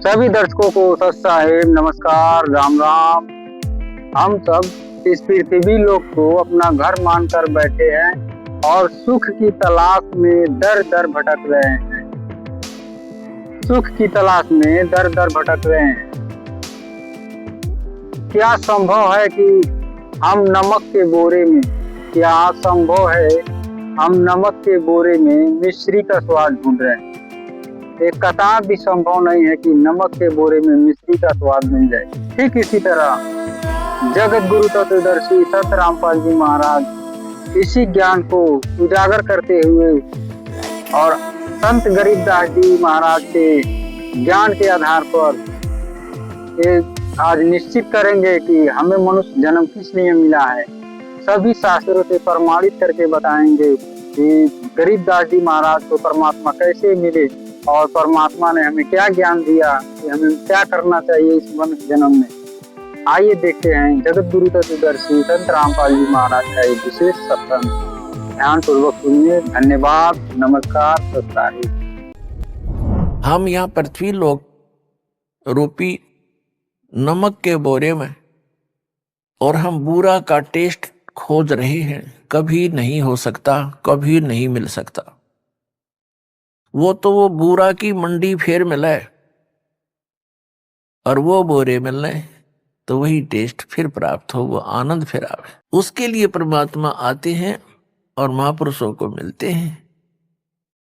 सभी दर्शकों को सत साहेब नमस्कार, राम राम। हम सब इस पृथ्वी लोक को अपना घर मानकर बैठे हैं और सुख की तलाश में दर दर भटक रहे हैं। सुख की तलाश में दर दर भटक रहे हैं। क्या संभव है कि हम नमक के बोरे में क्या संभव है हम नमक के बोरे में मिश्री का स्वाद ढूंढ रहे हैं। एक कतार भी संभव नहीं है कि नमक के बोरे में मिश्री का स्वाद मिल जाए। ठीक इसी तरह जगत गुरु तत्वदर्शी संत रामपाल जी महाराज इसी ज्ञान को उजागर करते हुए और संत गरीबदास जी महाराज के ज्ञान के आधार पर आज निश्चित करेंगे कि हमें मनुष्य जन्म किस लिए मिला है। सभी शास्त्रों से प्रमाणित करके बताएंगे कि गरीबदास जी महाराज को परमात्मा कैसे मिले और परमात्मा ने हमें क्या ज्ञान दिया कि हमें क्या करना चाहिए इस मनुष्य जन्म में। आइए देखते हैं जगत गुरु तत्वदर्शी संत रामपाल जी महाराज का एक विशेष सत्संग। ध्यान पूर्वक सुनिए। धन्यवाद, नमस्कार, सत्सारी। हम यहाँ पृथ्वी लोक रूपी नमक के बोरे में और हम बूरा का टेस्ट खोज रहे हैं। कभी नहीं हो सकता, कभी नहीं मिल सकता। वो तो वो बूरा की मंडी फेर मिले और वो बोरे मिलने तो वही टेस्ट फिर प्राप्त हो, वो आनंद फिर आवे। उसके लिए परमात्मा आते हैं और महापुरुषों को मिलते हैं।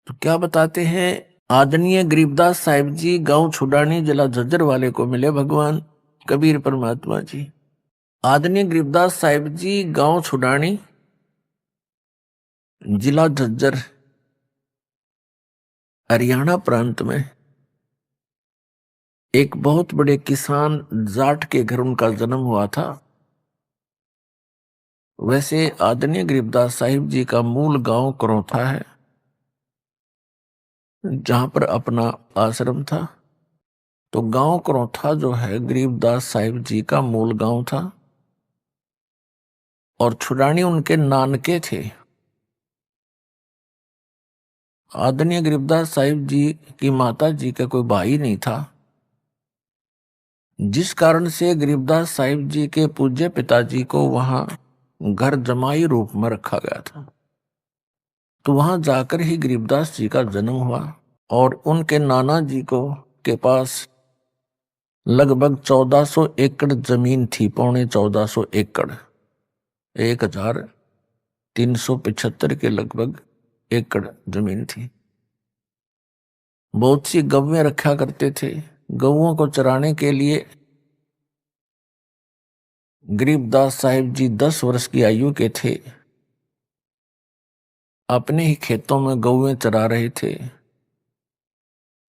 तो क्या बताते हैं? आदरणीय गरीबदास साहिब जी गांव छुडानी जिला झज्जर वाले को मिले भगवान कबीर परमात्मा जी। आदरणीय गरीबदास साहिब जी गांव छुडानी जिला झज्जर हरियाणा प्रांत में एक बहुत बड़े किसान जाट के घर उनका जन्म हुआ था। वैसे आदरणीय गरीबदास साहिब जी का मूल गांव करौथा है, जहां पर अपना आश्रम था। तो गांव करौथा जो है गरीबदास साहिब जी का मूल गांव था और छुडानी उनके नानके थे। आदरणीय गरीबदास साहिब जी की माता जी का कोई भाई नहीं था, जिस कारण से गरीबदास साहिब जी के पूज्य पिताजी को वहां घर जमाई रूप में रखा गया था। तो वहां जाकर ही गरीबदास जी का जन्म हुआ और उनके नाना जी को के पास लगभग 1400 एकड़ जमीन थी, पौने 1400 एकड़, 1375 के लगभग एकड़ जमीन थी। बहुत सी गवें रखा करते थे। गौओं को चराने के लिए गरीबदास साहिब जी 10 वर्ष की आयु के थे। अपने ही खेतों में गौएं चरा रहे थे।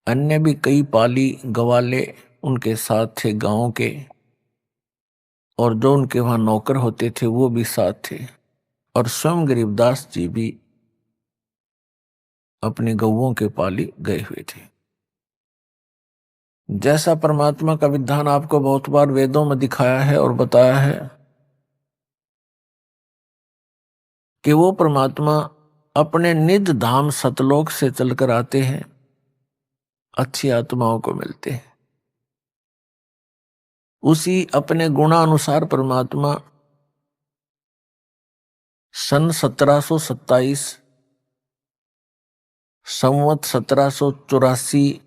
अन्य भी कई पाली गवाले उनके साथ थे गांव के, और जो उनके वहां नौकर होते थे वो भी साथ थे। और स्वयं गरीबदास जी भी अपने गौओं के पाली गए हुए थे। जैसा परमात्मा का विधान आपको बहुत बार वेदों में दिखाया है और बताया है कि वो परमात्मा अपने निज धाम सतलोक से चलकर आते हैं, अच्छी आत्माओं को मिलते हैं। उसी अपने गुणानुसार परमात्मा सन 1727 संवत 1784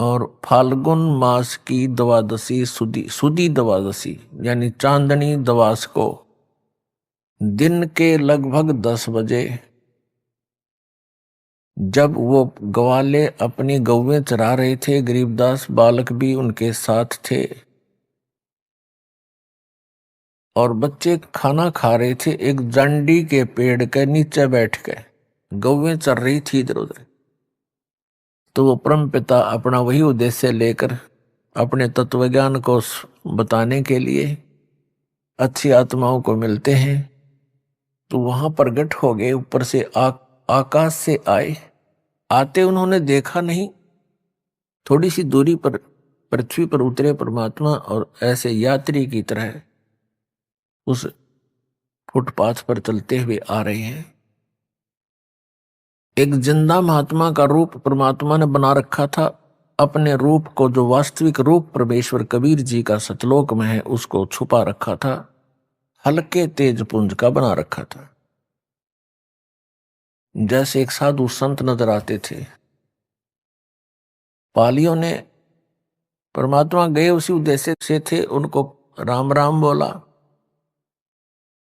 और फाल्गुन मास की द्वादशी सुदी द्वादशी यानी चांदनी दवास को दिन के लगभग 10 बजे जब वो ग्वाले अपनी गौवें चरा रहे थे, गरीबदास बालक भी उनके साथ थे और बच्चे खाना खा रहे थे। एक जंडी के पेड़ के नीचे बैठ के गौवें चर रही थी इधर उधर। तो वो परम पिता अपना वही उद्देश्य लेकर अपने तत्वज्ञान को बताने के लिए अच्छी आत्माओं को मिलते हैं। तो वहां प्रकट हो गए, ऊपर से आकाश से आए। आते उन्होंने देखा नहीं, थोड़ी सी दूरी पर पृथ्वी पर उतरे परमात्मा और ऐसे यात्री की तरह उस फुटपाथ पर चलते हुए आ रहे हैं। एक जिंदा महात्मा का रूप परमात्मा ने बना रखा था अपने रूप को, जो वास्तविक रूप परमेश्वर कबीर जी का सतलोक में है, उसको छुपा रखा था, हल्के तेज पुंज का बना रखा था। जैसे एक साधु संत नजर आते थे। पालियों ने, परमात्मा गए उसी उद्देश्य से थे, उनको राम राम बोला।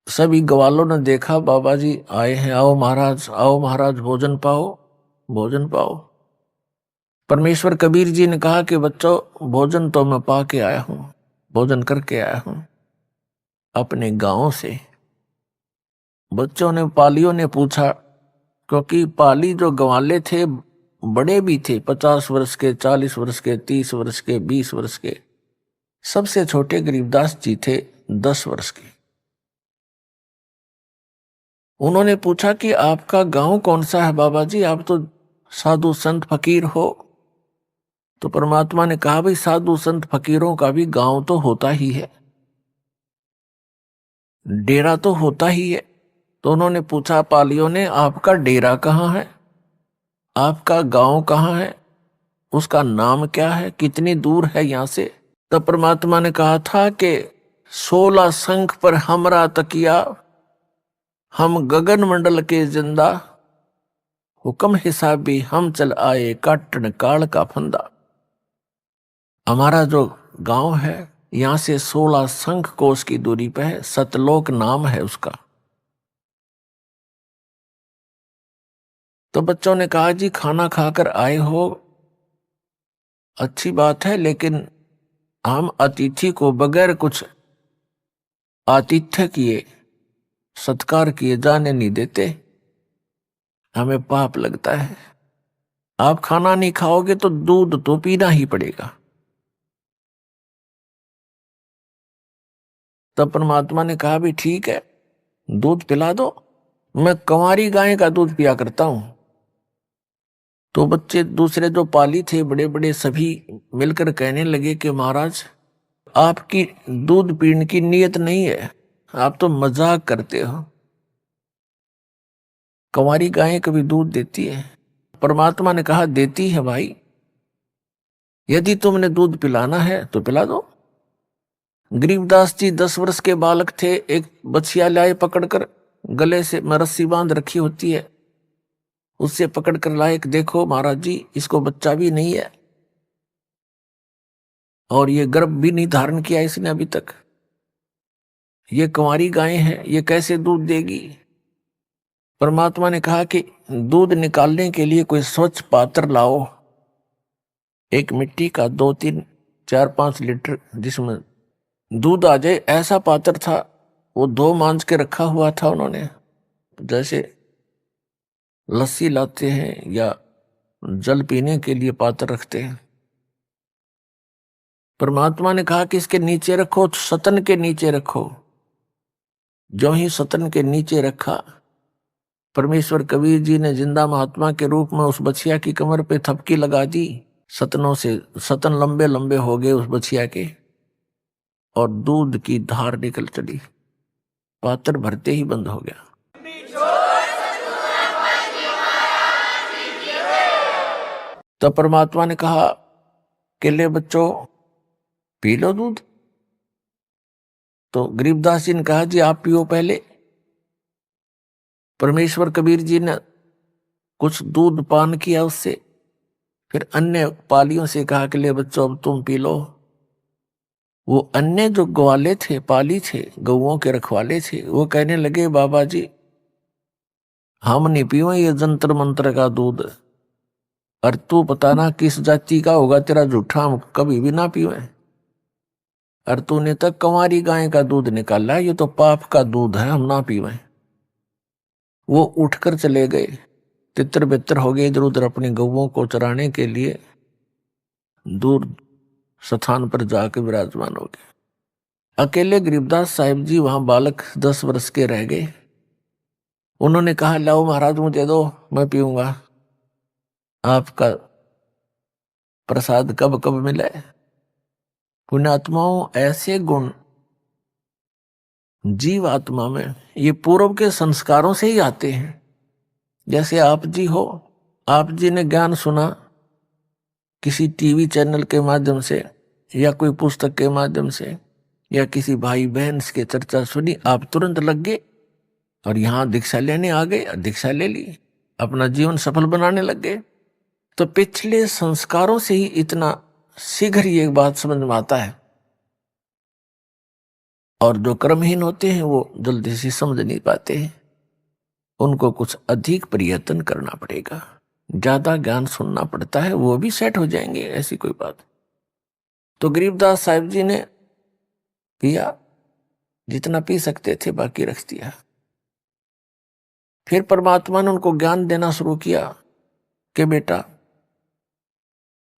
सभी ग्वालों ने देखा बाबा जी आए हैं, आओ महाराज भोजन पाओ, भोजन पाओ। परमेश्वर कबीर जी ने कहा कि बच्चों, भोजन तो मैं पा के आया हूं, भोजन करके आया हूं अपने गांव से। बच्चों ने, पालियों ने पूछा, क्योंकि पाली जो ग्वाले थे बड़े भी थे, 50 वर्ष के, 40 वर्ष के, 30 वर्ष के, 20 वर्ष के। सबसे छोटे गरीबदास जी थे 10 वर्ष के। उन्होंने पूछा कि आपका गांव कौन सा है बाबा जी, आप तो साधु संत फकीर हो। तो परमात्मा ने कहा, भाई साधु संत फकीरों का भी गांव तो होता ही है, डेरा तो होता ही है। तो उन्होंने पूछा पालियों ने, आपका डेरा कहाँ है, आपका गांव कहाँ है, उसका नाम क्या है, कितनी दूर है यहां से। तब परमात्मा ने कहा था कि 16 शंख पर हमरा तकिया, हम गगन मंडल के जिंदा, हुक्म हिसाबी हम चल आए, काटन काल का फंदा। हमारा जो गांव है यहां से 16 शंख कोस की दूरी पे है, सतलोक नाम है उसका। तो बच्चों ने कहा, जी खाना खाकर आए हो, अच्छी बात है, लेकिन हम अतिथि को बगैर कुछ आतिथ्य किए, सत्कार किए जाने नहीं देते, हमें पाप लगता है। आप खाना नहीं खाओगे तो दूध तो पीना ही पड़ेगा। तब परमात्मा ने कहा, भी ठीक है, दूध पिला दो, मैं कंवारी गाय का दूध पिया करता हूं। तो बच्चे दूसरे जो पाली थे बड़े बड़े, सभी मिलकर कहने लगे कि महाराज, आपकी दूध पीने की नीयत नहीं है, आप तो मजाक करते हो, कंवारी गायें कभी दूध देती है? परमात्मा ने कहा, देती है भाई, यदि तुमने दूध पिलाना है तो पिला दो। गरीबदास जी 10 वर्ष के बालक थे, एक बछिया लाए पकड़कर, गले से रस्सी बांध रखी होती है, उससे पकड़कर लाए, देखो महाराज जी, इसको बच्चा भी नहीं है और ये गर्भ भी नहीं धारण किया इसने अभी तक, ये कंवारी गाय है, ये कैसे दूध देगी? परमात्मा ने कहा कि दूध निकालने के लिए कोई स्वच्छ पात्र लाओ, एक मिट्टी का 2, 3, 4, 5 लीटर जिसमें दूध आ जाए, ऐसा पात्र था। वो 2 मांझ के रखा हुआ था उन्होंने, जैसे लस्सी लाते हैं या जल पीने के लिए पात्र रखते हैं। परमात्मा ने कहा कि इसके नीचे रखो, सतन के नीचे रखो। जो ही सतन के नीचे रखा, परमेश्वर कबीर जी ने जिंदा महात्मा के रूप में उस बछिया की कमर पे थपकी लगा दी। सतनों से सतन लंबे लंबे हो गए उस बछिया के, और दूध की धार निकल चली, पात्र भरते ही बंद हो गया। तो परमात्मा ने कहा कि ले बच्चों, पी लो दूध। तो गरीबदास जी ने कहा, जी आप पियो पहले। परमेश्वर कबीर जी ने कुछ दूध पान किया उससे, फिर अन्य पालियों से कहा कि ले बच्चों, अब तुम पी लो। वो अन्य जो ग्वाले थे, पाली थे, गौओं के रखवाले थे, वो कहने लगे, बाबा जी हम नहीं पीवे ये जंतर मंत्र का दूध, और तू पता ना किस जाति का होगा तेरा जूठा, हम कभी भी ना पीवे। और तूने तक कंवारी गाय का दूध निकाला, ये तो पाप का दूध है, हम ना पीवे। वो उठकर चले गए, तितर बितर हो गए, इधर उधर अपनी गौओं को चराने के लिए दूर स्थान पर जाकर विराजमान हो गए। अकेले गरीबदास साहिब जी वहां बालक 10 वर्ष के रह गए। उन्होंने कहा, लाओ महाराज मुझे दो, मैं पीऊंगा, आपका प्रसाद कब कब मिले। पुण्यात्माओं, ऐसे गुण जीव आत्मा में ये पूर्व के संस्कारों से ही आते हैं। जैसे आप जी हो, आप जी ने ज्ञान सुना किसी टीवी चैनल के माध्यम से या कोई पुस्तक के माध्यम से या किसी भाई बहन के चर्चा सुनी, आप तुरंत लग गए और यहाँ दीक्षा लेने आ गए, दीक्षा ले ली, अपना जीवन सफल बनाने लग गए। तो पिछले संस्कारों से ही इतना शीघ्र ये बात समझ में आता है, और जो कर्महीन होते हैं वो जल्दी से समझ नहीं पाते हैं, उनको कुछ अधिक प्रयत्न करना पड़ेगा, ज्यादा ज्ञान सुनना पड़ता है, वो भी सेट हो जाएंगे, ऐसी कोई बात। तो गरीबदास साहिब जी ने पिया, जितना पी सकते थे बाकी रख दिया। फिर परमात्मा ने उनको ज्ञान देना शुरू किया कि बेटा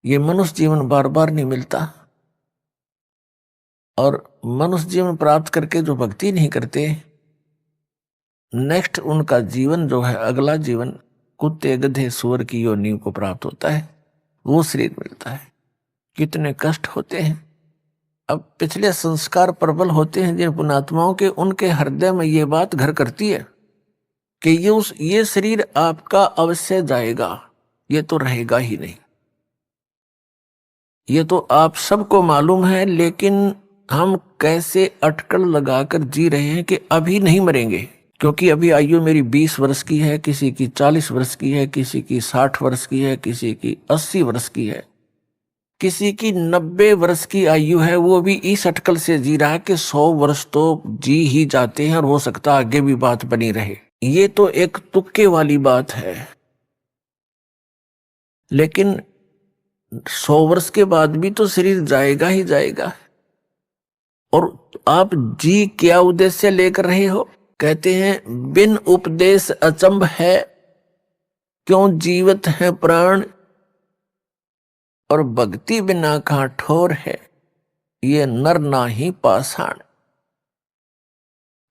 ये मनुष्य जीवन बार बार नहीं मिलता, और मनुष्य जीवन प्राप्त करके जो भक्ति नहीं करते, नेक्स्ट उनका जीवन जो है, अगला जीवन कुत्ते गधे सुअर की योनियों को प्राप्त होता है, वो शरीर मिलता है। कितने कष्ट होते हैं। अब पिछले संस्कार प्रबल होते हैं जिन पुण्यात्माओं के, उनके हृदय में ये बात घर करती है कि ये शरीर आपका अवश्य जाएगा, ये तो रहेगा ही नहीं। ये तो आप सबको मालूम है, लेकिन हम कैसे अटकल लगाकर जी रहे हैं कि अभी नहीं मरेंगे, क्योंकि अभी आयु मेरी 20 वर्ष की है, किसी की 40 वर्ष की है, किसी की 60 वर्ष की है, किसी की 80 वर्ष की है, किसी की 90 वर्ष की आयु है। वो भी इस अटकल से जी रहा है कि 100 वर्ष तो जी ही जाते हैं और हो सकता है आगे भी बात बनी रहे। ये तो एक तुक्के वाली बात है, लेकिन 100 वर्ष के बाद भी तो शरीर जाएगा ही जाएगा। और आप जी क्या उद्देश्य लेकर रहे हो? कहते हैं बिन उपदेश अचंभ है, क्यों जीवित है प्राण, और भक्ति बिना कहाँ ठोर है, ये नर ना ही पाषाण।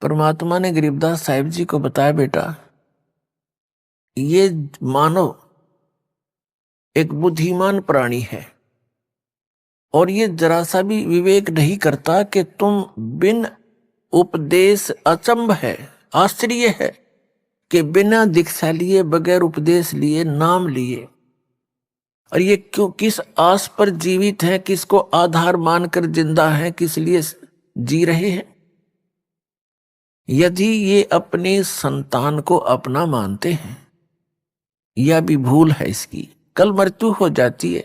परमात्मा ने गरीबदास साहिब जी को बताया, बेटा ये मानव एक बुद्धिमान प्राणी है, और ये जरा सा भी विवेक नहीं करता कि तुम बिन उपदेश अचंभ है, आश्चर्य है कि बिना दीक्षा लिए, बगैर उपदेश लिए, नाम लिए, और ये क्यों, किस आस पर जीवित है, किसको आधार मानकर जिंदा है, किस लिए जी रहे हैं। यदि ये अपने संतान को अपना मानते हैं, यह भी भूल है इसकी, कल मृत्यु हो जाती है,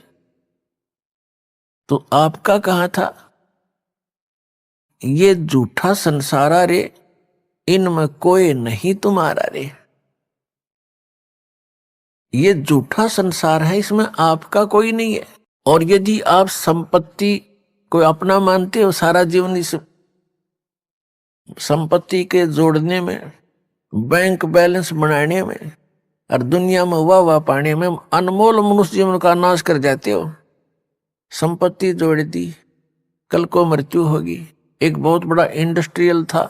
तो आपका कहाँ था? ये झूठा संसारा रे, इनमें कोई नहीं तुम्हारा रे। ये झूठा संसार है, इसमें आपका कोई नहीं है। और यदि आप संपत्ति को अपना मानते हो, सारा जीवन इस संपत्ति के जोड़ने में, बैंक बैलेंस बनाने में और दुनिया में वाह वाह पाने में अनमोल मनुष्य जीवन का नाश कर जाते हो। संपत्ति जोड़ दी, कल को मृत्यु होगी। एक बहुत बड़ा इंडस्ट्रियल था,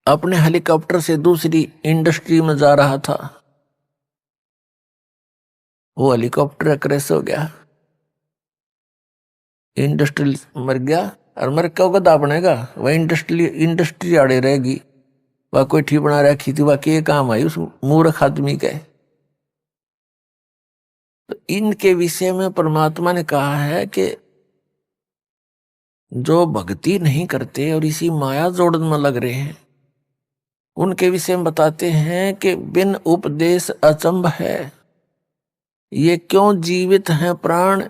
अपने हेलीकॉप्टर से दूसरी इंडस्ट्री में जा रहा था, वो हेलीकॉप्टर क्रैश हो गया, इंडस्ट्री मर गया, और मर क्यों गदा बनेगा, वह इंडस्ट्री आड़े रहेगी, वह कोई ठीक बना रखी थी, वह के काम आई उस मूर्ख आदमी के। तो इनके विषय में परमात्मा ने कहा है कि जो भक्ति नहीं करते और इसी माया जोड़न में लग रहे हैं, उनके विषय में बताते हैं कि बिन उपदेश अचंभ है, ये क्यों जीवित हैं प्राण,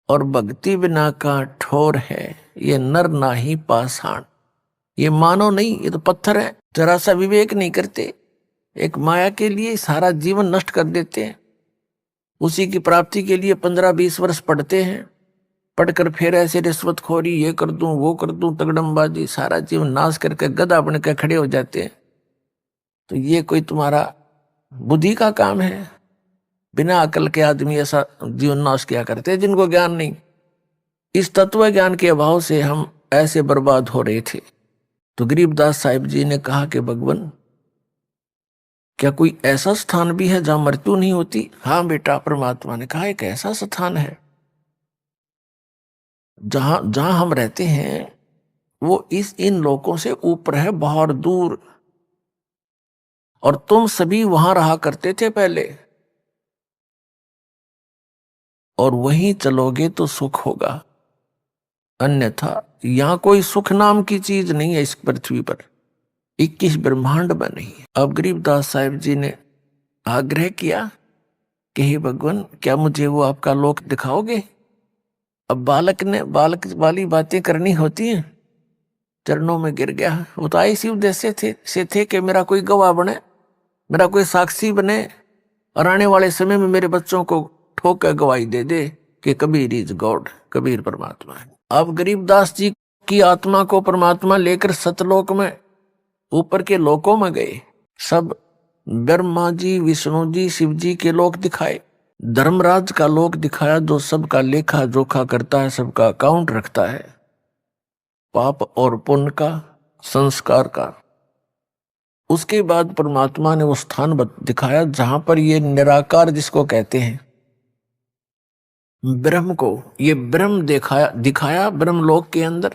और भक्ति बिना का ठोर है, ये नर ना ही पाषाण। ये मानो नहीं, ये तो पत्थर है, जरा सा विवेक नहीं करते, एक माया के लिए सारा जीवन नष्ट कर देते हैं। उसी की प्राप्ति के लिए 15-20 वर्ष पढ़ते हैं, पढ़कर फिर ऐसे रिश्वतखोरी, ये कर दूं वो कर दूं, तगड़मबाजी, सारा जीवन नाश करके गधा बन के खड़े हो जाते हैं। तो ये कोई तुम्हारा बुद्धि का काम है? बिना अकल के आदमी ऐसा जीवन नाश किया करते हैं जिनको ज्ञान नहीं। इस तत्व ज्ञान के अभाव से हम ऐसे बर्बाद हो रहे थे। तो गरीबदास साहिब जी ने कहा कि भगवान, क्या कोई ऐसा स्थान भी है जहां मृत्यु नहीं होती? हाँ बेटा, परमात्मा ने कहा एक ऐसा स्थान है जहां जहां हम रहते हैं वो इन लोकों से ऊपर है, बहुत दूर, और तुम सभी वहां रहा करते थे पहले। और वहीं चलोगे तो सुख होगा, अन्यथा यहां कोई सुख नाम की चीज नहीं है इस पृथ्वी पर, 21 ब्रह्मांड में नहीं है। अब गरीबदास साहिब जी ने आग्रह किया कि हे भगवान, क्या मुझे वो आपका लोक दिखाओगे? अब बालक ने बालक वाली बातें करनी होती हैं, चरणों में गिर गया। वो तो इसी उद्देश्य थे कि मेरा कोई गवाह बने, मेरा कोई साक्षी बने, और आने वाले समय में मेरे बच्चों को ठोक कर गवाही दे दे कि कबीर इज गॉड, कबीर परमात्मा है। अब गरीबदास जी की आत्मा को परमात्मा लेकर सतलोक में, ऊपर के लोकों में गए। सब ब्रह्मा जी, विष्णु जी, शिव जी के लोक दिखाए, धर्मराज का लोक दिखाया जो सबका लेखा जोखा करता है, सबका अकाउंट रखता है, पाप और पुण्य का, संस्कार का। उसके बाद परमात्मा ने वो स्थान दिखाया जहां पर ये निराकार जिसको कहते हैं ब्रह्म को, ये ब्रह्म दिखाया ब्रह्मलोक के अंदर।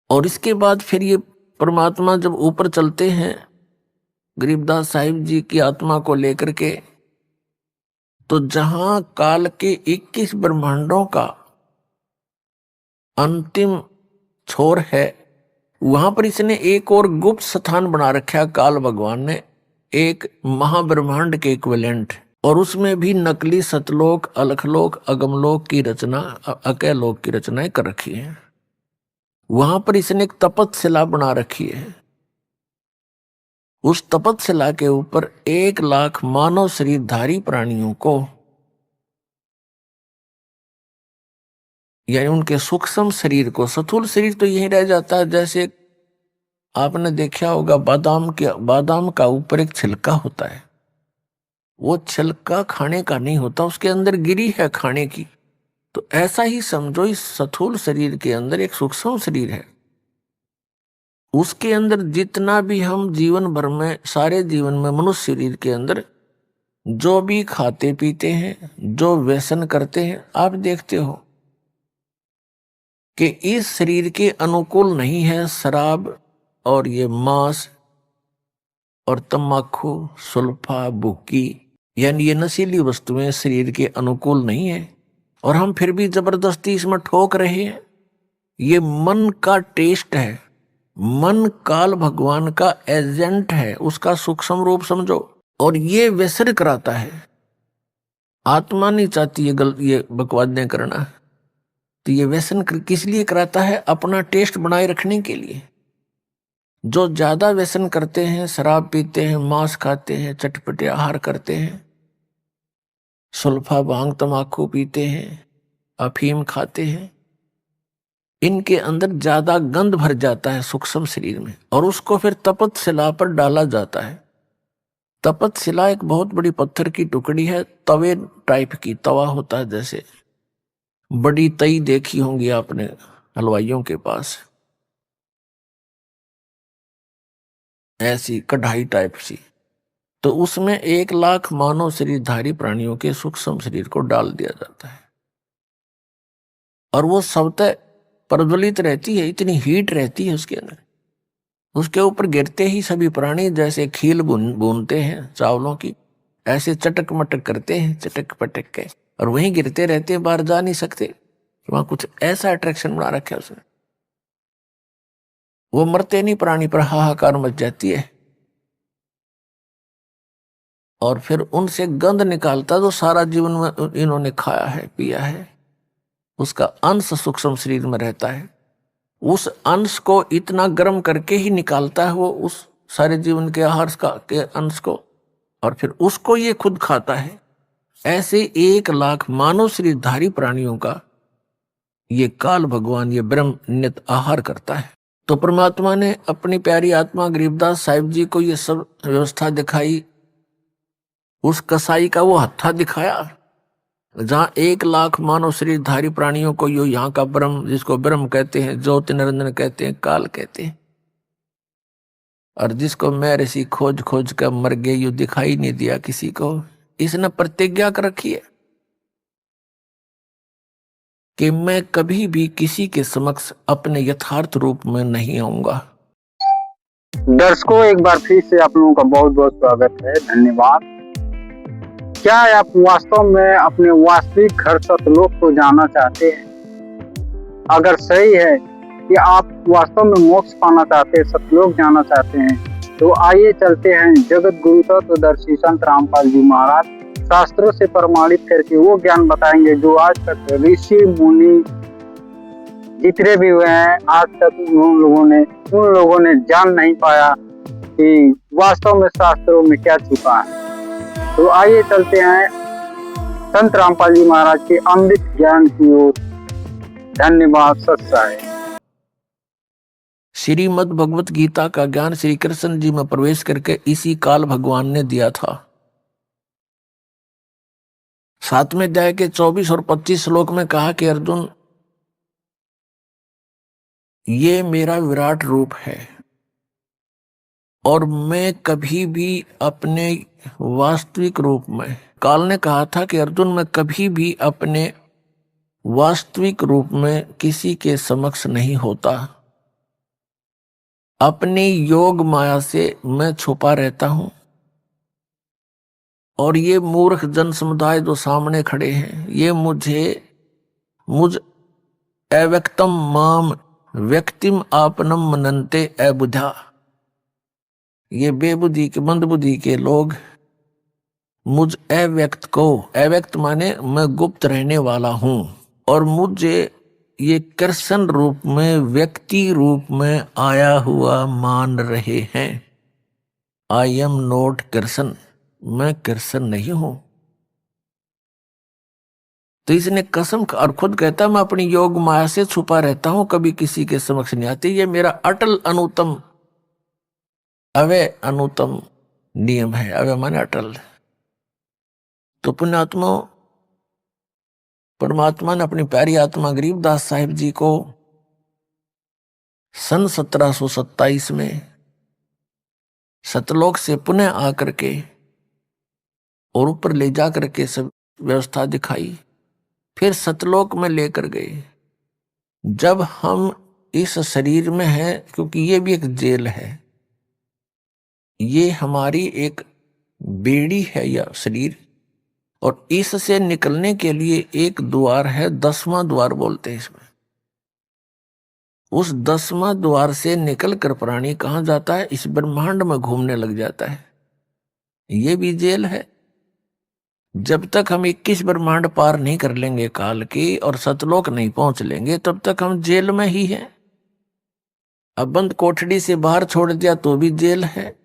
और इसके बाद फिर ये परमात्मा जब ऊपर चलते हैं गरीबदास साहिब जी की आत्मा को लेकर के, तो जहां काल के 21 ब्रह्मांडों का अंतिम छोर है, वहां पर इसने एक और गुप्त स्थान बना रखा, काल भगवान ने एक महाब्रह्मांड के इक्विवेलेंट, और उसमें भी नकली सतलोक, अलखलोक, अगमलोक की रचना, अकैलोक की रचनाएं कर रखी है। वहां पर इसने एक तपतशिला बना रखी है। उस तपतशिला के ऊपर 1 लाख मानव शरीरधारी प्राणियों को, यानी उनके सूक्ष्म शरीर को, स्थूल शरीर तो यही रह जाता है। जैसे आपने देखा होगा बादाम का ऊपर एक छिलका होता है, वो छिलका खाने का नहीं होता, उसके अंदर गिरी है खाने की। तो ऐसा ही समझो, इस स्थूल शरीर के अंदर एक सूक्ष्म शरीर है, उसके अंदर जितना भी हम जीवन भर में, सारे जीवन में मनुष्य शरीर के अंदर जो भी खाते पीते हैं, जो व्यसन करते हैं, आप देखते हो कि इस शरीर के अनुकूल नहीं है शराब और ये मांस और तम्बाकू, सुल्फा, बुक्की, यानी ये नशीली वस्तुएं शरीर के अनुकूल नहीं है, और हम फिर भी जबरदस्ती इसमें ठोक रहे हैं। ये मन का टेस्ट है, मन काल भगवान का एजेंट है, उसका सूक्ष्म रूप समझो, और ये व्यसन कराता है। आत्मा नहीं चाहती ये बकवादें करना, तो ये व्यसन किस लिए कराता है? अपना टेस्ट बनाए रखने के लिए। जो ज्यादा व्यसन करते हैं, शराब पीते हैं, मांस खाते हैं, चटपटे आहार करते हैं, सुल्फा, भांग, तम्बाकू पीते हैं, अफीम खाते हैं, इनके अंदर ज्यादा गंध भर जाता है सूक्ष्म शरीर में, और उसको फिर तपतशिला पर डाला जाता है। तपतशिला एक बहुत बड़ी पत्थर की टुकड़ी है, तवे टाइप की, तवा होता है जैसे, बड़ी तई देखी होंगी आपने हलवाइयों के पास, ऐसी कढ़ाई टाइप सी। तो उसमें 1 लाख मानव शरीरधारी प्राणियों के सूक्ष्म शरीर को डाल दिया जाता है, और वो स्वतः प्रज्वलित रहती है, इतनी हीट रहती है उसके अंदर। उसके ऊपर गिरते ही सभी प्राणी जैसे खील भूनते हैं चावलों की, ऐसे चटक मटक करते हैं, चटक पटक के, और वहीं गिरते रहते हैं, बाहर जा नहीं सकते। वहां कुछ ऐसा अट्रैक्शन बना रखा है उसने, वो मरते नहीं प्राणी, पर हाहाकार मच जाती है। और फिर उनसे गंध निकालता जो सारा जीवन में इन्होंने खाया है, पिया है, उसका अंश सूक्ष्म शरीर में रहता है। उस अंश को इतना गर्म करके ही निकालता है वो, उस सारे जीवन के आहार के अंश को, और फिर उसको ये खुद खाता है। ऐसे 1 लाख मानव शरीरधारी प्राणियों का ये काल भगवान, ये ब्रह्म नित आहार करता है। तो परमात्मा ने अपनी प्यारी आत्मा गरीबदास साहिब जी को ये सब व्यवस्था दिखाई। उस कसाई का वो हत्था दिखाया जहां 1 लाख मानव शरीरधारी प्राणियों को यो यहाँ का ब्रह्म, जिसको ब्रह्म कहते हैं, ज्योति निरंजन कहते हैं, काल कहते हैं, और जिसको मैं ऋषि खोज खोज कर मर गए, यो दिखाई नहीं दिया किसी को। इसने प्रतिज्ञा कर रखी है कि मैं कभी भी किसी के समक्ष अपने यथार्थ रूप में नहीं आऊंगा। दर्शकों, एक बार फिर से आप लोगों का बहुत बहुत स्वागत है, धन्यवाद। क्या आप वास्तव में अपने वास्तविक घर सतलोक को जाना चाहते हैं? अगर सही है कि आप वास्तव में मोक्ष पाना चाहते हैं, सतलोक जाना चाहते हैं, तो आइए चलते हैं जगत गुरु तत्वदर्शी संत रामपाल जी महाराज शास्त्रों से प्रमाणित करके वो ज्ञान बताएंगे जो आज तक ऋषि मुनि जितने भी हुए हैं आज तक उन लोगों ने जान नहीं पाया कि वास्तव में शास्त्रों में क्या छिपा है। तो आइए चलते हैं संत रामपाल जी महाराज के अमृत ज्ञान की ओर। धन्यवाद। सत्साय। श्रीमद् भगवत गीता का ज्ञान श्री कृष्ण जी में प्रवेश करके इसी काल भगवान ने दिया था। 7वें अध्याय के 24 और 25 श्लोक में कहा कि अर्जुन, ये मेरा विराट रूप है और मैं कभी भी अपने वास्तविक रूप में, काल ने कहा था कि अर्जुन मैं कभी भी अपने वास्तविक रूप में किसी के समक्ष नहीं होता, अपनी योग माया से मैं छुपा रहता हूं। और ये मूर्ख जन समुदाय जो सामने खड़े हैं, ये मुझ अव्यक्तम माम व्यक्तिम आपनम मनन्ते अबुधा, ये बेबुद्धि के मंदबुद्धि के लोग मुझ अव्यक्त को, अव्यक्त माने मैं गुप्त रहने वाला हूं, और मुझे ये कृष्ण रूप में, व्यक्ति रूप में आया हुआ मान रहे हैं। आई एम नॉट कृष्ण, मैं कृष्ण नहीं हूं। तो इसने कसम, और खुद कहता मैं अपनी योग माया से छुपा रहता हूं, कभी किसी के समक्ष नहीं आती। ये मेरा अटल अनुतम, अवय अनुतम नियम है। अवय माने अटल। तो पुण्यात्मा, परमात्मा ने अपनी प्यारी आत्मा गरीबदास साहिब जी को सन 1727 में सतलोक से पुनः आकर के और ऊपर ले जाकर के सब व्यवस्था दिखाई, फिर सतलोक में लेकर गए। जब हम इस शरीर में हैं, क्योंकि ये भी एक जेल है, ये हमारी एक बेड़ी है यह शरीर, और इससे निकलने के लिए एक द्वार है, 10वां द्वार बोलते हैं इसमें। उस 10वां द्वार से निकलकर प्राणी कहां जाता है? इस ब्रह्मांड में घूमने लग जाता है। ये भी जेल है। जब तक हम 21 ब्रह्मांड पार नहीं कर लेंगे काल की और सतलोक नहीं पहुंच लेंगे, तब तक हम जेल में ही हैं। अब बंद कोठड़ी से बाहर छोड़ दिया तो भी जेल है।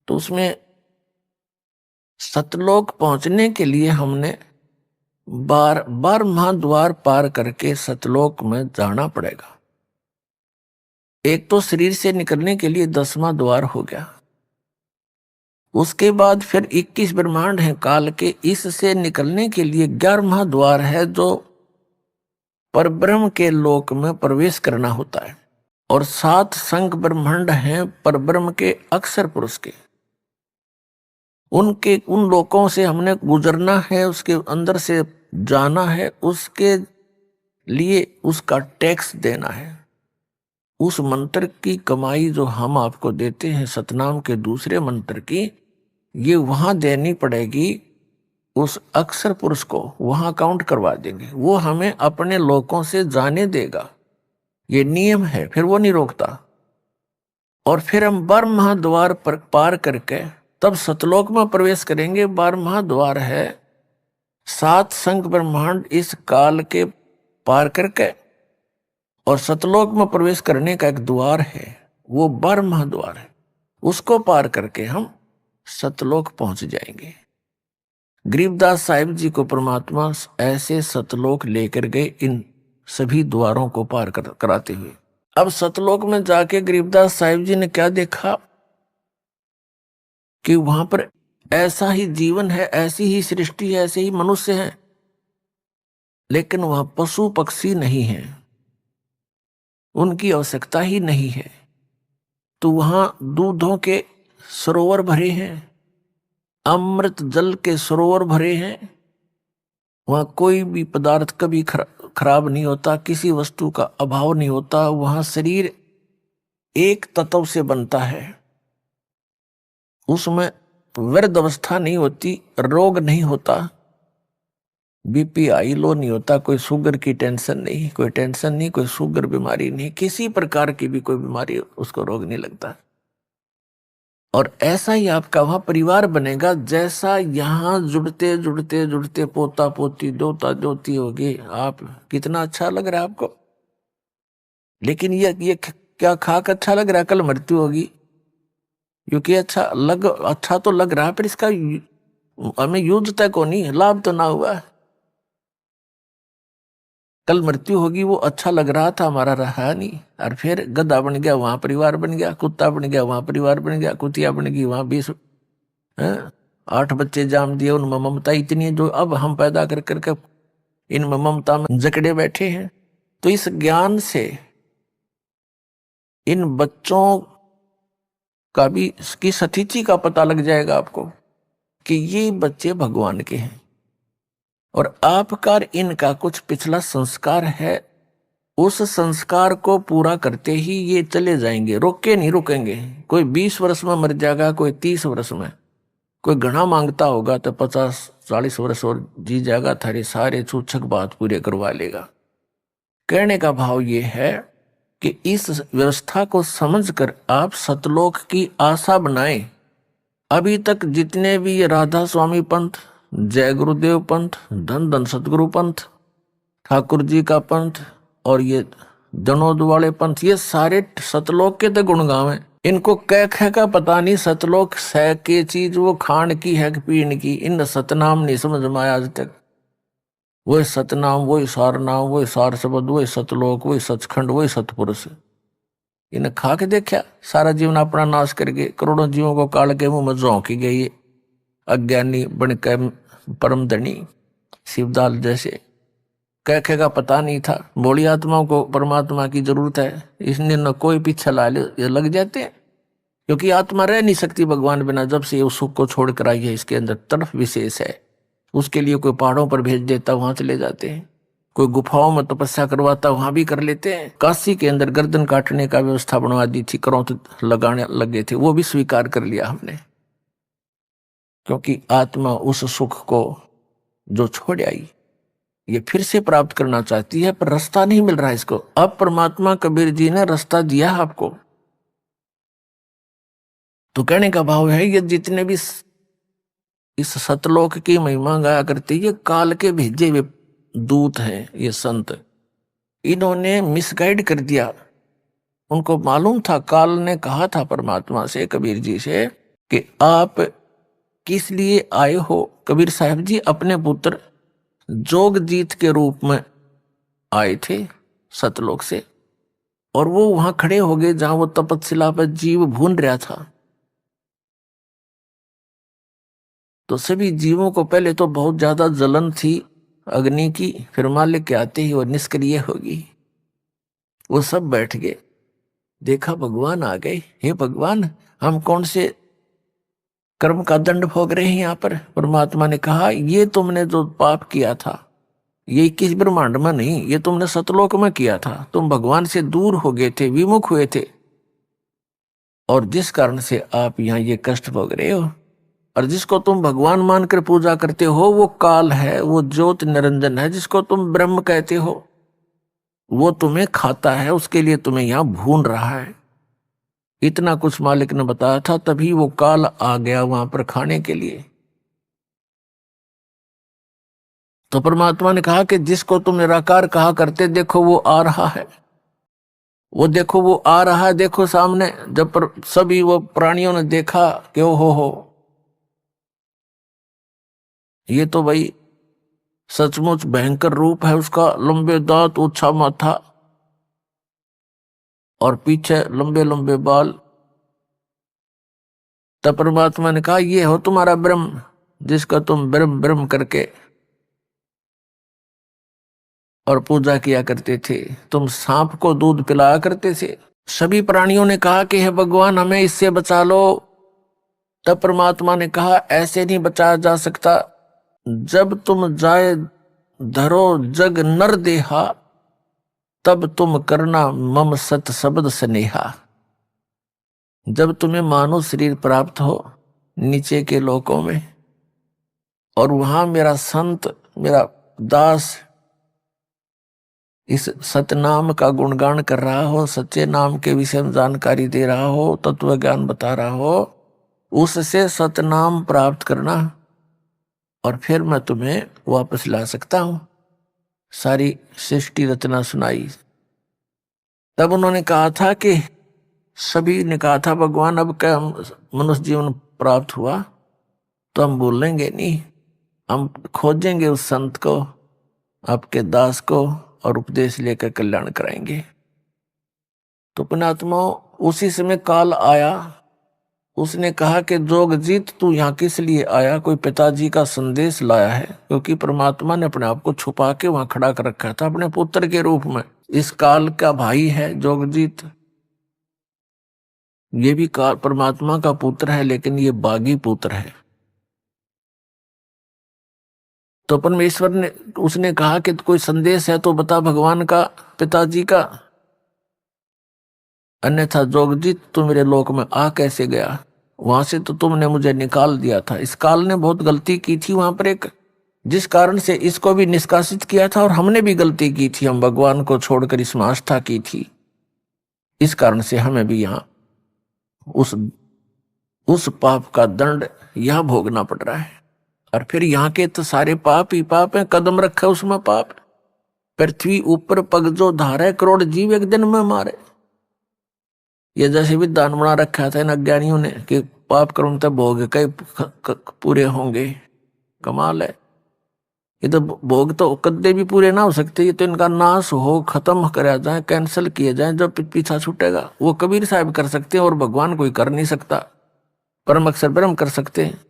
तो उसमें सतलोक पहुंचने के लिए हमने बार महाद्वार पार करके सतलोक में जाना पड़ेगा। एक तो शरीर से निकलने के लिए 10वां द्वार हो गया, उसके बाद फिर 21 ब्रह्मांड हैं काल के, इससे निकलने के लिए 11वां द्वार है, जो परब्रह्म के लोक में प्रवेश करना होता है। और 7 संख ब्रह्मांड हैं परब्रह्म के अक्षर पुरुष के, उन लोकों से हमने गुजरना है, उसके अंदर से जाना है, उसके लिए उसका टैक्स देना है। उस मंत्र की कमाई जो हम आपको देते हैं सतनाम के दूसरे मंत्र की, ये वहां देनी पड़ेगी उस अक्षर पुरुष को, वहां काउंट करवा देंगे, वो हमें अपने लोकों से जाने देगा। ये नियम है, फिर वो नहीं रोकता। और फिर हम 12 महाद्वार पर पार करके तब सतलोक में प्रवेश करेंगे। 12 महाद्वार है, 7 संख ब्रह्मांड इस काल के पार करके, और सतलोक में प्रवेश करने का एक द्वार है, वो 12 महाद्वार है, उसको पार करके हम सतलोक पहुंच जाएंगे। गरीबदास साहिब जी को परमात्मा ऐसे सतलोक लेकर गए, इन सभी द्वारों को पार कराते हुए। अब सतलोक में जाके गरीबदास साहिब जी ने क्या देखा कि वहां पर ऐसा ही जीवन है, ऐसी ही सृष्टि है, ऐसे ही मनुष्य हैं, लेकिन वहां पशु पक्षी नहीं है, उनकी आवश्यकता ही नहीं है। तो वहां दूधों के सरोवर भरे हैं, अमृत जल के सरोवर भरे हैं, वहां कोई भी पदार्थ कभी खराब नहीं होता, किसी वस्तु का अभाव नहीं होता। वहां शरीर एक तत्व से बनता है, उसमें वृद्ध अवस्था नहीं होती, रोग नहीं होता, बीपी हाई लो नहीं होता, कोई शुगर की टेंशन नहीं, कोई टेंशन नहीं, कोई शुगर बीमारी नहीं, किसी प्रकार की भी कोई बीमारी उसको रोग नहीं लगता। और ऐसा ही आपका वहां परिवार बनेगा जैसा यहाँ जुड़ते जुड़ते जुड़ते पोता पोती दोता दोती होगी। आप कितना अच्छा लग रहा है आपको, लेकिन ये क्या खाक अच्छा लग रहा है, कल मृत्यु होगी। क्योंकि अच्छा तो लग रहा है, पर इसका हमें यूज तक को नहीं, लाभ तो ना हुआ। कल मृत्यु होगी, वो अच्छा लग रहा था, हमारा रहा नहीं। और फिर गधा बन गया, वहां परिवार बन गया, कुत्ता बन गया, वहां परिवार बन गया, कुतिया बन गई, वहां 20 8 बच्चे जाम दिए। उनमें ममता इतनी है जो अब हम पैदा कर करके इनमें ममता में जकड़े बैठे हैं। तो इस ज्ञान से इन बच्चों का भी इसकी सतीथि का पता लग जाएगा आपको कि ये बच्चे भगवान के हैं, और आपका इनका कुछ पिछला संस्कार है। उस संस्कार को पूरा करते ही ये चले जाएंगे, नहीं रुकेंगे। कोई 20 वर्ष में मर जाएगा, कोई 30 वर्ष में, कोई घना मांगता होगा तो 50-40 वर्ष और जी जाएगा, थारे सारे छूछक बात पूरे करवा लेगा। कहने का भाव ये है कि इस व्यवस्था को समझकर आप सतलोक की आशा बनाएं। अभी तक जितने भी ये राधा स्वामी पंथ, जय गुरुदेव पंथ, धन धन सतगुरु पंथ, ठाकुर जी का पंथ और ये जनोद वाले पंथ, ये सारे सतलोक के तो गुण गावे। इनको कह का पता नहीं सतलोक सह के चीज वो खान की है कि पीन की। इन सतनाम नहीं समझ में आया आज तक। वही सतनाम, वही सार नाम, वही सार शब्द, वही सतलोक, वही सचखंड, वही सतपुरुष। इन्हें खा के देखा, सारा जीवन अपना नाश करके करोड़ों जीवों को काल के मुंह में झोंकी गई। अज्ञानी बन के परम धनी शिवदाल जैसे कह का पता नहीं था। बोली आत्माओं को परमात्मा की जरूरत है, इसने न कोई पीछे ला ले लग जाते हैं। क्योंकि आत्मा रह नहीं सकती भगवान बिना। जब से उस सुख को छोड़ कर आई है, इसके अंदर तड़फ विशेष है। उसके लिए कोई पहाड़ों पर भेज देता, वहां चले जाते हैं। कोई गुफाओं में तपस्या करवाता, वहां भी कर लेते हैं। काशी के अंदर गर्दन काटने का व्यवस्था बनवा दी थी, करौंत लगाने लगे थे, वो भी स्वीकार कर लिया हमने। क्योंकि आत्मा उस सुख को जो छोड़ आई, ये फिर से प्राप्त करना चाहती है, पर रास्ता नहीं मिल रहा है इसको। अब परमात्मा कबीर जी ने रास्ता दिया आपको। तो कहने का भाव है, ये जितने भी इस सतलोक की महिमा गाया करते, ये काल के भेजे हुए दूत हैं। ये संत, इन्होंने मिसगाइड कर दिया। उनको मालूम था, काल ने कहा था परमात्मा से, कबीर जी से, कि आप किस लिए आए हो। कबीर साहब जी अपने पुत्र जोगजीत के रूप में आए थे सतलोक से, और वो वहां खड़े हो गए जहां वो तपस्या पर जीव भून रहा था। तो सभी जीवों को पहले तो बहुत ज्यादा जलन थी अग्नि की, फिर मालिक के आते ही वो निष्क्रिय होगी। वो सब बैठ गए, देखा भगवान आ गए। हे भगवान, हम कौन से कर्म का दंड भोग रहे हैं यहाँ पर। परमात्मा ने कहा, ये तुमने जो पाप किया था, ये किस ब्रह्मांड में नहीं, ये तुमने सतलोक में किया था। तुम भगवान से दूर हो गए थे, विमुख हुए थे, और जिस कारण से आप यहाँ ये कष्ट भोग रहे हो। और जिसको तुम भगवान मानकर पूजा करते हो, वो काल है, वो ज्योत निरंजन है। जिसको तुम ब्रह्म कहते हो, वो तुम्हें खाता है, उसके लिए तुम्हें यहां भून रहा है। इतना कुछ मालिक ने बताया था, तभी वो काल आ गया वहां पर खाने के लिए। तो परमात्मा ने कहा कि जिसको तुम निराकार कहा करते, देखो वो आ रहा है, वो देखो वो आ रहा है, देखो सामने। जब पर सभी वो प्राणियों ने देखा कि ओ हो, ये तो भाई सचमुच भयंकर रूप है उसका। लंबे दांत, ऊंचा माथा और पीछे लंबे लंबे बाल। तब परमात्मा ने कहा, ये हो तुम्हारा ब्रह्म, जिसका तुम ब्रह्म ब्रह्म करके और पूजा किया करते थे। तुम सांप को दूध पिलाया करते थे। सभी प्राणियों ने कहा कि हे भगवान, हमें इससे बचा लो। तब परमात्मा ने कहा, ऐसे नहीं बचाया जा सकता। जब तुम जाए धरो जग नर देहा, तब तुम करना मम सत शब्द स्नेहा। जब तुम्हें मानव शरीर प्राप्त हो, नीचे के लोकों में, और वहां मेरा संत, मेरा दास इस सतनाम का गुणगान कर रहा हो, सच्चे नाम के विषय में जानकारी दे रहा हो, तत्व ज्ञान बता रहा हो, उससे सतनाम प्राप्त करना और फिर मैं तुम्हें वापस ला सकता हूं। सारी सृष्टि रचना सुनाई। तब उन्होंने कहा था कि सभी ने कहा था भगवान अब क्या हम मनुष्य जीवन प्राप्त हुआ तो हम बोलेंगे नहीं, हम खोजेंगे उस संत को, आपके दास को, और उपदेश लेकर कल्याण कराएंगे। तो पुण्यात्मा उसी समय काल आया। उसने कहा कि जोगजीत तू यहाँ किस लिए आया? कोई पिताजी का संदेश लाया है, क्योंकि परमात्मा ने अपने आप को छुपा के वहां खड़ा कर रखा था अपने पुत्र के रूप में। इस काल का भाई है जोगजीत, ये भी काल परमात्मा का पुत्र है, लेकिन ये बागी पुत्र है। तो परमेश्वर ने उसने कहा कि कोई संदेश है तो बता भगवान का, पिताजी का, अन्यथा जोगजीत तू मेरे लोक में आ कैसे गया? वहां से तो तुमने मुझे निकाल दिया था। इस काल ने बहुत गलती की थी वहां पर एक, जिस कारण से इसको भी निष्कासित किया था, और हमने भी गलती की थी, हम भगवान को छोड़कर इसमें आस्था की थी। इस कारण से हमें भी यहाँ उस पाप का दंड यह भोगना पड़ रहा है। और फिर यहाँ के तो सारे पाप ही पाप है, कदम रखे उसमें पाप। पृथ्वी ऊपर पग जो धारे, करोड़ जीव एक दिन में मारे। ये जैसे भी दान बना रखा था इन अज्ञानियों ने कि पाप कर्म तब भोग कई पूरे होंगे। कमाल है। ये तो भोग तो कद्दे भी पूरे ना हो सकते, ये तो इनका नाश हो, खत्म कराया जाए, कैंसिल किए जाए, जब पीछा छूटेगा। वो कबीर साहब कर सकते हैं और भगवान कोई कर नहीं सकता। परम अक्षर ब्रह्म कर सकते हैं।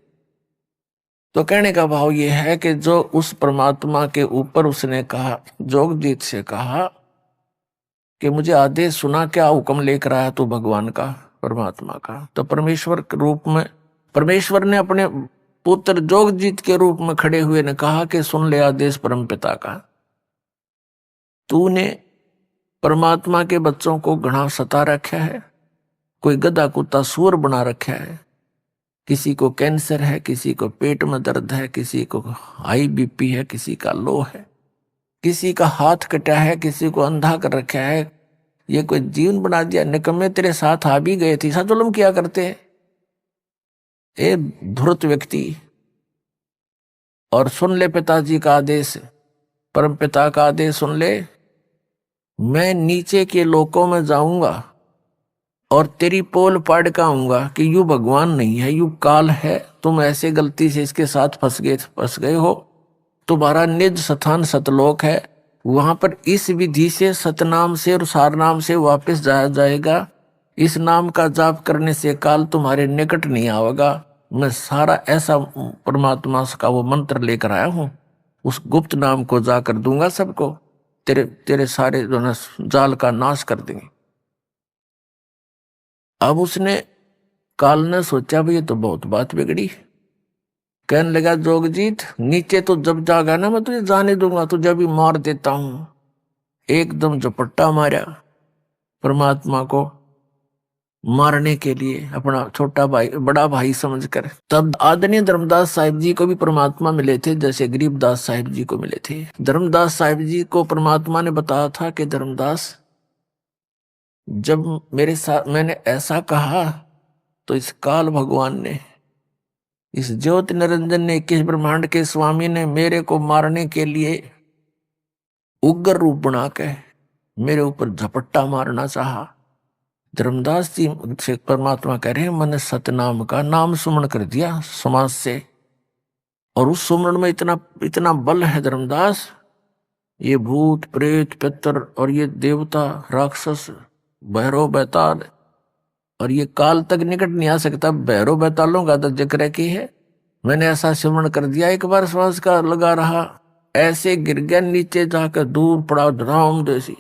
तो कहने का भाव ये है कि जो उस परमात्मा के ऊपर उसने कहा, जोगजीत से कहा कि मुझे आदेश सुना, क्या हुक्म लेकर आया तू भगवान का, परमात्मा का? तो परमेश्वर के रूप में परमेश्वर ने अपने पुत्र जोगजीत के रूप में खड़े हुए ने कहा कि सुन ले आदेश परम पिता का। तूने परमात्मा के बच्चों को घना सता रखा है, कोई गधा कुत्ता सूअर बना रखा है। किसी को कैंसर है, किसी को पेट में दर्द है, किसी को हाई बीपी है, किसी का लो है, किसी का हाथ कटा है, किसी को अंधा कर रखा है। ये कोई जीवन बना दिया। निकम्मे तेरे साथ आ भी गए थे, ऐसा जुल्म किया करते हैं ए धूर्त व्यक्ति। और सुन ले पिताजी का आदेश, परम पिता का आदेश सुन ले। मैं नीचे के लोकों में जाऊंगा और तेरी पोल पाड़ का आऊंगा कि यू भगवान नहीं है, यू काल है। तुम ऐसे गलती से इसके साथ फंस गए हो। तुम्हारा निज स्थान सतलोक है, वहां पर इस विधि से सतनाम से और सारनाम से वापस जाया जाएगा। इस नाम का जाप करने से काल तुम्हारे निकट नहीं आवेगा। मैं सारा ऐसा परमात्मा का वो मंत्र लेकर आया हूं, उस गुप्त नाम को जाकर दूंगा सबको। तेरे सारे जो ना जाल का नाश कर देंगे। अब उसने काल ने सोचा भाई ये तो बहुत बात बिगड़ी। कहने लगा जोगजीत नीचे तो जब जागा ना मैं तुझे जाने दूंगा, तुझे भी मार देता हूं। एकदम झपट्टा मारा परमात्मा को मारने के लिए, अपना छोटा भाई बड़ा भाई समझकर। तब आदरणीय धर्मदास साहिब जी को भी परमात्मा मिले थे, जैसे गरीबदास साहिब जी को मिले थे। धर्मदास साहिब जी को परमात्मा ने बताया था कि धर्मदास जब मेरे साथ मैंने ऐसा कहा तो इस काल भगवान ने, इस ज्योति निरंजन ने, 21 ब्रह्मांड के स्वामी ने मेरे को मारने के लिए उग्र रूप बना के मेरे ऊपर झपट्टा मारना चाहा। धर्मदास जी से परमात्मा कह रहे हैं मैंने सतनाम का नाम सुमरण कर दिया समाज से, और उस सुमरण में इतना बल है धर्मदास। ये भूत प्रेत पितर और ये देवता राक्षस भैरव बैताल और ये काल तक निकट नहीं आ सकता। भैरव बैतालों का तो जिक्र की है। मैंने ऐसा सिमरण कर दिया, एक बार श्वास का लगा रहा, ऐसे गिर गया नीचे जाकर, दूर पड़ा धराम जैसी।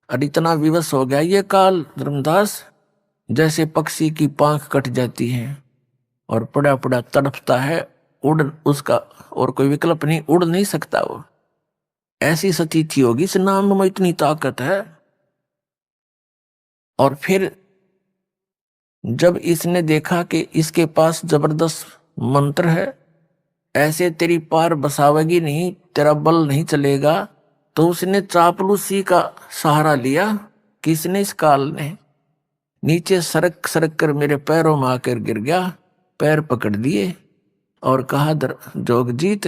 और इतना विवश हो गया ये काल धर्मदास, जैसे पक्षी की पांख कट जाती है और पड़ा पड़ा तड़पता है, उड़ उसका और कोई विकल्प नहीं, उड़ नहीं सकता वो। ऐसी स्थिति होगी, इस नाम में इतनी ताकत है। और फिर जब इसने देखा कि इसके पास जबरदस्त मंत्र है, ऐसे तेरी पार बसावेगी नहीं, तेरा बल नहीं चलेगा, तो उसने चापलूसी का सहारा लिया। किसने? इस काल ने। नीचे सरक सरक कर मेरे पैरों में आकर गिर गया, पैर पकड़ दिए और कहा, जोगजीत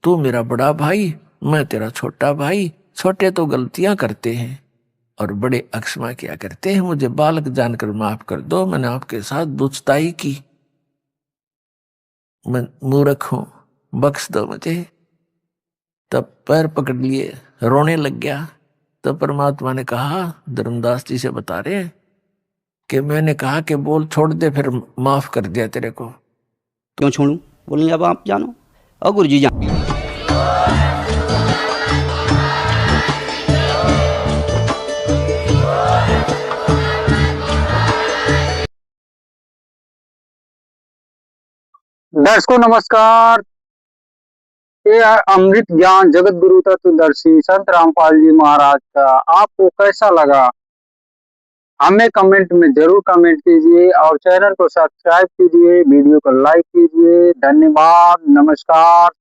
तू मेरा बड़ा भाई, मैं तेरा छोटा भाई, छोटे तो गलतियां करते हैं और बड़े अक्षमा किया करते हैं, मुझे बालक जानकर माफ कर दो, मैंने आपके साथ दुष्टाई की, मैं मूर्ख हूं, बख्श दो मुझे। तब पैर पकड़ लिए, रोने लग गया। तब परमात्मा ने कहा, धर्मदास जी से बता रहे हैं कि मैंने कहा कि बोल छोड़ दे, फिर माफ कर दिया तेरे को। क्यों छोड़ूं? बोलेंगे अब आप जानो और गुरु जी जानो। दर्शकों नमस्कार। ये है अमृत ज्ञान जगत गुरु तत्वदर्शी संत रामपाल जी महाराज का। आपको कैसा लगा हमें कमेंट में जरूर कमेंट कीजिए और चैनल को सब्सक्राइब कीजिए, वीडियो को लाइक कीजिए। धन्यवाद, नमस्कार।